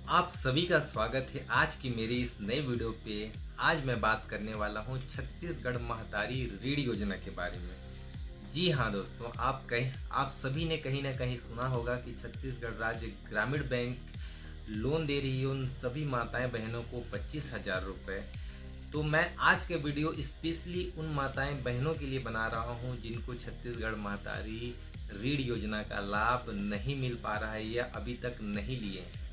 आप सभी का स्वागत है आज की मेरी इस नए वीडियो पे। आज मैं बात करने वाला हूँ छत्तीसगढ़ महतारी ऋण योजना के बारे में। जी हाँ दोस्तों, आप सभी ने कहीं ना कहीं सुना होगा कि छत्तीसगढ़ राज्य ग्रामीण बैंक लोन दे रही है उन सभी माताएं बहनों को 25,000 रुपये। तो मैं आज के वीडियो स्पेशली उन माताएं बहनों के लिए बना रहा हूं जिनको छत्तीसगढ़ महतारी ऋण योजना का लाभ नहीं मिल पा रहा है या अभी तक नहीं लिए हैं।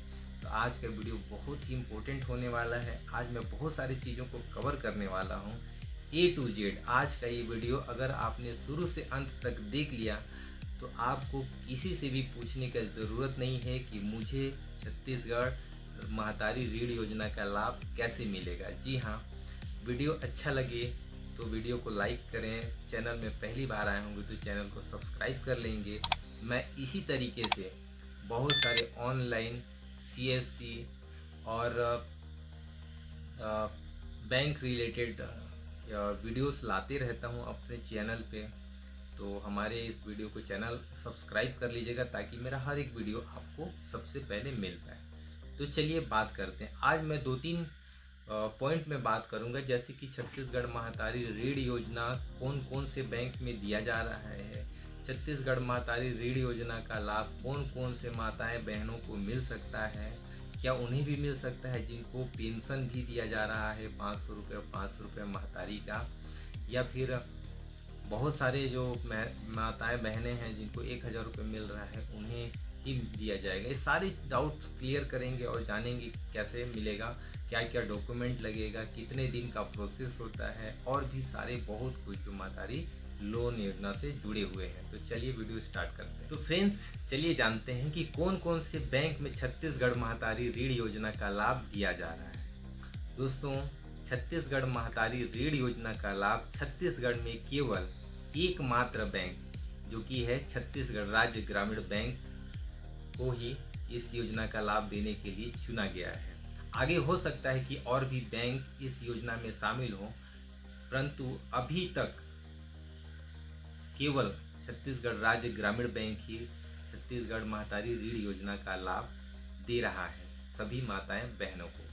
तो आज का वीडियो बहुत ही इम्पोर्टेंट होने वाला है। आज मैं बहुत सारी चीज़ों को कवर करने वाला हूँ ए टू जेड। आज का ये वीडियो अगर आपने शुरू से अंत तक देख लिया तो आपको किसी से भी पूछने की ज़रूरत नहीं है कि मुझे छत्तीसगढ़ महतारी ऋण योजना का लाभ कैसे मिलेगा। जी हाँ, वीडियो अच्छा लगे तो वीडियो को लाइक करें। चैनल में पहली बार आए होंगे तो चैनल को सब्सक्राइब कर लेंगे। मैं इसी तरीके से बहुत सारे ऑनलाइन सीएससी और बैंक रिलेटेड वीडियोस लाते रहता हूं अपने चैनल पे। तो हमारे इस वीडियो को चैनल सब्सक्राइब कर लीजिएगा ताकि मेरा हर एक वीडियो आपको सबसे पहले मिल पाए। तो चलिए बात करते हैं। आज मैं दो तीन पॉइंट में बात करूंगा, जैसे कि छत्तीसगढ़ महतारी ऋण योजना कौन कौन से बैंक में दिया जा रहा है, छत्तीसगढ़ महतारी ऋण योजना का लाभ कौन कौन से माताएं बहनों को मिल सकता है, क्या उन्हें भी मिल सकता है जिनको पेंशन भी दिया जा रहा है 500 रुपये महतारी का, या फिर बहुत सारे जो माताएं बहनें हैं जिनको 1,000 रुपये मिल रहा है उन्हें ही दिया जाएगा। ये सारे डाउट्स क्लियर करेंगे और जानेंगे कैसे मिलेगा, क्या क्या डॉक्यूमेंट लगेगा, कितने दिन का प्रोसेस होता है, और भी सारे बहुत कुछ जो महतारी लोन योजना से जुड़े हुए हैं। तो चलिए वीडियो स्टार्ट करते हैं। तो फ्रेंड्स, चलिए जानते हैं कि कौन कौन से बैंक में छत्तीसगढ़ महतारी ऋण योजना का लाभ दिया जा रहा है। दोस्तों, छत्तीसगढ़ महतारी ऋण योजना का लाभ छत्तीसगढ़ में केवल एकमात्र बैंक, जो कि है छत्तीसगढ़ राज्य ग्रामीण बैंक, को ही इस योजना का लाभ देने के लिए चुना गया है। आगे हो सकता है कि और भी बैंक इस योजना में शामिल हों, परंतु अभी तक केवल छत्तीसगढ़ राज्य ग्रामीण बैंक ही छत्तीसगढ़ महतारी ऋण योजना का लाभ दे रहा है सभी माताएं बहनों को।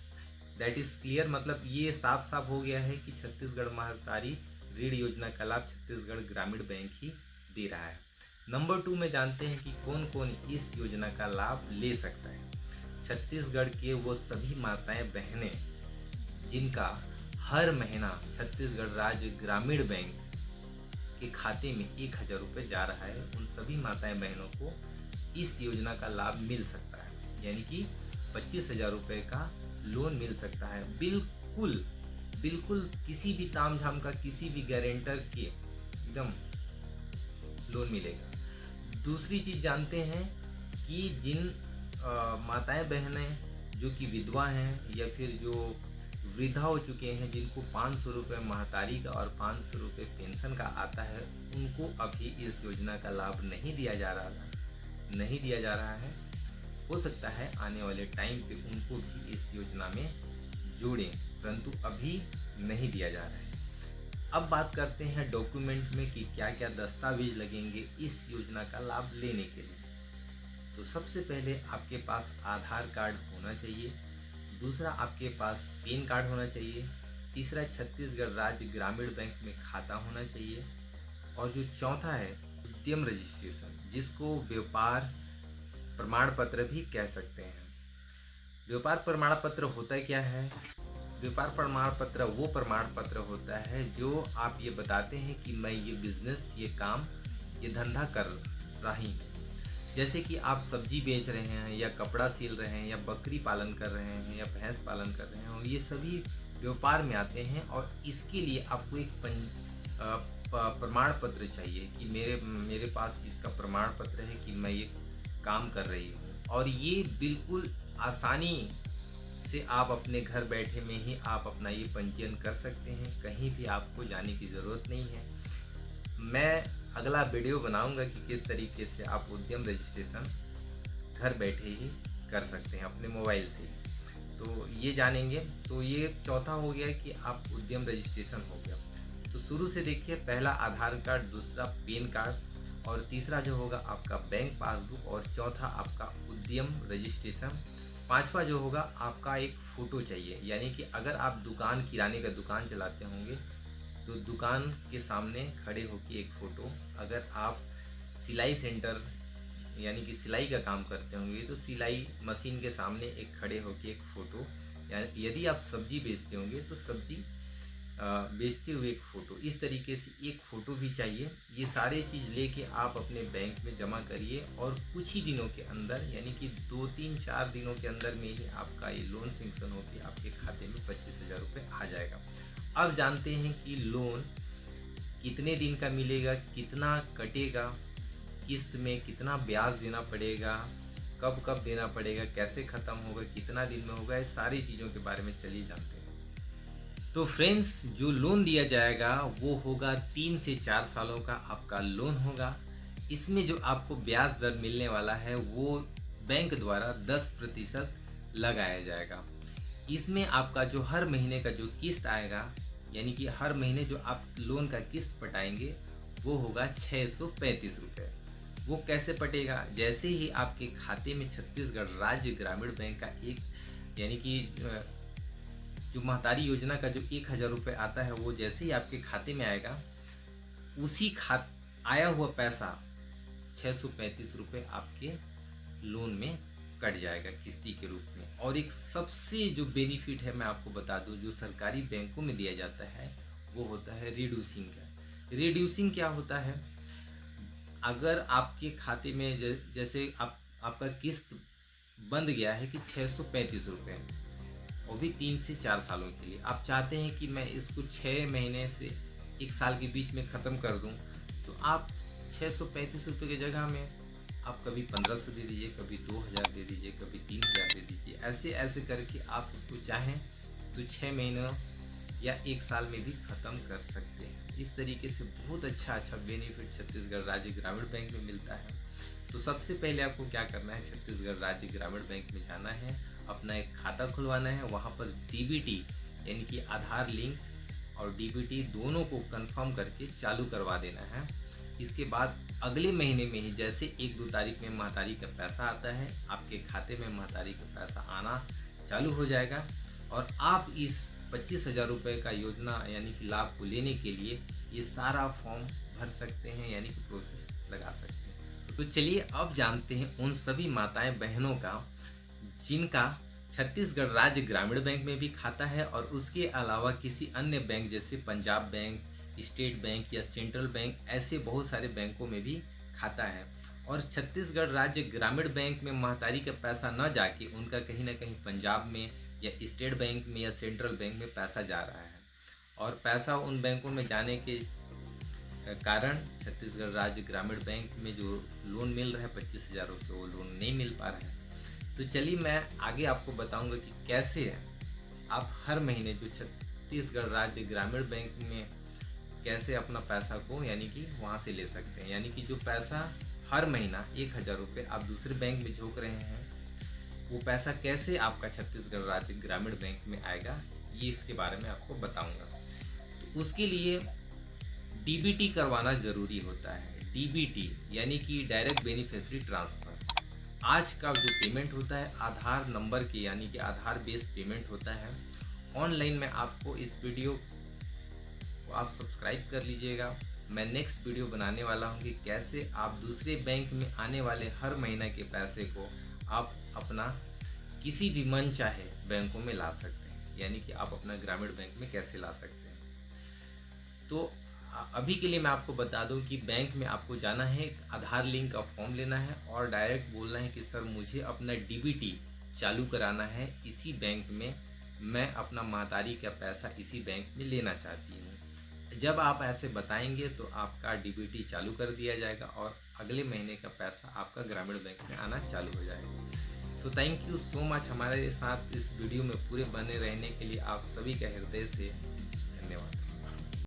दैट इज क्लियर, मतलब ये साफ साफ हो गया है कि छत्तीसगढ़ महतारी ऋण योजना का लाभ छत्तीसगढ़ ग्रामीण बैंक ही दे रहा है। नंबर 2 में जानते हैं कि कौन कौन इस योजना का लाभ ले सकता है। छत्तीसगढ़ के वो सभी माताएं बहनें जिनका हर महीना छत्तीसगढ़ राज्य ग्रामीण बैंक के खाते में 1,000 रुपये जा रहा है, उन सभी माताएं बहनों को इस योजना का लाभ मिल सकता है। यानी कि 25,000 रुपये का लोन मिल सकता है। बिल्कुल बिल्कुल किसी भी तामझाम का, किसी भी गारंटर के एकदम लोन मिलेगा। दूसरी चीज जानते हैं कि जिन माताएं बहनें जो कि विधवा हैं या फिर जो वृद्धा हो चुके हैं, जिनको 500 रुपये महतारी का और 500 रुपये पेंशन का आता है, उनको अभी इस योजना का लाभ नहीं दिया जा रहा है। हो सकता है आने वाले टाइम पे उनको भी इस योजना में जोड़ें, परंतु अभी नहीं दिया जा रहा है। अब बात करते हैं डॉक्यूमेंट में कि क्या क्या दस्तावेज लगेंगे इस योजना का लाभ लेने के लिए। तो सबसे पहले आपके पास आधार कार्ड होना चाहिए, दूसरा आपके पास पैन कार्ड होना चाहिए, तीसरा छत्तीसगढ़ राज्य ग्रामीण बैंक में खाता होना चाहिए, और जो चौथा है उद्यम रजिस्ट्रेशन, जिसको व्यापार प्रमाण पत्र भी कह सकते हैं। व्यापार प्रमाण पत्र होता क्या है? व्यापार प्रमाण पत्र वो प्रमाण पत्र होता है जो आप ये बताते हैं कि मैं ये बिजनेस, ये काम, ये धंधा कर रही हूँ। जैसे कि आप सब्जी बेच रहे हैं या कपड़ा सिल रहे हैं या बकरी पालन कर रहे हैं या भैंस पालन कर रहे हैं, और ये सभी व्यापार में आते हैं, और इसके लिए आपको एक प्रमाण पत्र चाहिए कि मेरे पास इसका प्रमाण पत्र है कि मैं ये काम कर रही हूँ। और ये बिल्कुल आसानी से आप अपने घर बैठे में ही आप अपना ये पंजीयन कर सकते हैं, कहीं भी आपको जाने की ज़रूरत नहीं है। मैं अगला वीडियो बनाऊंगा कि किस तरीके से आप उद्यम रजिस्ट्रेशन घर बैठे ही कर सकते हैं अपने मोबाइल से, तो ये जानेंगे। तो ये चौथा हो गया कि आप उद्यम रजिस्ट्रेशन हो गया। तो शुरू से देखिए, पहला आधार कार्ड, दूसरा पैन कार्ड, और तीसरा जो होगा आपका बैंक पासबुक, और चौथा आपका उद्यम रजिस्ट्रेशन पांचवा जो होगा आपका एक फ़ोटो चाहिए, यानी कि अगर आप दुकान किराने का दुकान चलाते होंगे तो दुकान के सामने खड़े होकर एक फ़ोटो, अगर आप सिलाई सेंटर यानी कि सिलाई का काम करते होंगे तो सिलाई मशीन के सामने एक खड़े होकर एक फ़ोटो, यानी यदि आप सब्जी बेचते होंगे तो सब्जी बेचते हुए एक फ़ोटो, इस तरीके से एक फ़ोटो भी चाहिए। ये सारे चीज़ लेके आप अपने बैंक में जमा करिए और कुछ ही दिनों के अंदर यानी कि 2-3-4 दिनों के अंदर में ही आपका ये लोन सेंक्शन होकर आपके खाते में 25,000 रुपये आ जाएगा। अब जानते हैं कि लोन कितने दिन का मिलेगा, कितना कटेगा, किस्त में कितना ब्याज देना पड़ेगा, कब कब देना पड़ेगा, कैसे ख़त्म होगा, कितना दिन में होगा, इस सारी चीज़ों के बारे में चलिए जानते हैं। तो फ्रेंड्स, जो लोन दिया जाएगा वो होगा 3 से 4 सालों का आपका लोन होगा। इसमें जो आपको ब्याज दर मिलने वाला है वो बैंक द्वारा 10% लगाया जाएगा। इसमें आपका जो हर महीने का जो किस्त आएगा, यानी कि हर महीने जो आप लोन का किस्त पटाएंगे वो होगा 635 रुपये। वो कैसे पटेगा? जैसे ही आपके खाते में छत्तीसगढ़ राज्य ग्रामीण बैंक का एक यानी कि जो महतारी योजना का जो 1,000 रुपये आता है वो जैसे ही आपके खाते में आएगा, उसी आया हुआ पैसा 635 रुपये आपके लोन में कट जाएगा किस्ती के रूप में। और एक सबसे जो बेनिफिट है मैं आपको बता दूं, जो सरकारी बैंकों में दिया जाता है वो होता है रिड्यूसिंग का। रिड्यूसिंग क्या होता है? अगर आपके खाते में जैसे आपका किस्त बंद गया है कि 635 रुपये, वो भी 3 से 4 सालों के लिए, आप चाहते हैं कि मैं इसको 6 महीने से 1 साल के बीच में ख़त्म कर दूं, तो आप 635 रुपये की जगह में आप कभी 1500 दे दीजिए, कभी 2000 दे दीजिए, कभी 3000 दे दीजिए। ऐसे ऐसे करके आप उसको चाहें तो 6 महीनों या 1 साल में भी ख़त्म कर सकते हैं। इस तरीके से बहुत अच्छा बेनिफिट छत्तीसगढ़ राज्य ग्रामीण बैंक में मिलता है। तो सबसे पहले आपको क्या करना है, छत्तीसगढ़ राज्य ग्रामीण बैंक में जाना है, अपना एक खाता खुलवाना है। वहाँ पर डीबीटी यानी कि आधार लिंक और डीबीटी दोनों को कंफर्म करके चालू करवा देना है। इसके बाद अगले महीने में ही जैसे 1-2 तारीख में महतारी का पैसा आता है, आपके खाते में महतारी का पैसा आना चालू हो जाएगा और आप इस 25,000 रुपये का योजना यानी कि लाभ को लेने के लिए ये सारा फॉर्म भर सकते हैं, यानी कि प्रोसेस लगा सकते हैं। तो चलिए अब जानते हैं उन सभी माताएं बहनों का जिनका छत्तीसगढ़ राज्य ग्रामीण बैंक में भी खाता है और उसके अलावा किसी अन्य बैंक जैसे पंजाब बैंक, स्टेट बैंक या सेंट्रल बैंक, ऐसे बहुत सारे बैंकों में भी खाता है। और छत्तीसगढ़ राज्य ग्रामीण बैंक में महतारी का पैसा न जाके उनका कहीं ना कहीं पंजाब में या स्टेट बैंक में या सेंट्रल बैंक में पैसा जा रहा है, और पैसा उन बैंकों में जाने के कारण छत्तीसगढ़ राज्य ग्रामीण बैंक में जो लोन मिल रहा है 25,000 रुपये, वो लोन नहीं मिल पा रहा है। तो चलिए मैं आगे आपको बताऊंगा कि कैसे आप हर महीने जो छत्तीसगढ़ राज्य ग्रामीण बैंक में कैसे अपना पैसा को यानी कि वहाँ से ले सकते हैं। यानी कि जो पैसा हर महीना 1,000 रुपये आप दूसरे बैंक में झोंक रहे हैं, वो पैसा कैसे आपका छत्तीसगढ़ राज्य ग्रामीण बैंक में आएगा, ये इसके बारे में आपको बताऊंगा। तो उसके लिए डीबीटी करवाना ज़रूरी होता है। डीबीटी यानी कि डायरेक्ट बेनिफिशियरी ट्रांसफ़र। आज का जो पेमेंट होता है आधार नंबर के यानी कि आधार बेस्ड पेमेंट होता है। ऑनलाइन में आपको इस वीडियो को आप सब्सक्राइब कर लीजिएगा। मैं नेक्स्ट वीडियो बनाने वाला हूँ कि कैसे आप दूसरे बैंक में आने वाले हर महीने के पैसे को आप अपना किसी भी मन चाहे बैंकों में ला सकते हैं, यानी कि आप अपना ग्रामीण बैंक में कैसे ला सकते हैं। तो अभी के लिए मैं आपको बता दूं कि बैंक में आपको जाना है, आधार लिंक का फॉर्म लेना है और डायरेक्ट बोलना है कि सर मुझे अपना डीबीटी चालू कराना है इसी बैंक में, मैं अपना महतारी का पैसा इसी बैंक में लेना चाहती हूँ। जब आप ऐसे बताएंगे तो आपका डीबीटी चालू कर दिया जाएगा और अगले महीने का पैसा आपका ग्रामीण बैंक में आना चालू हो जाएगा। So thank you so much हमारे साथ इस वीडियो में पूरे बने रहने के लिए। आप सभी का हृदय से धन्यवाद।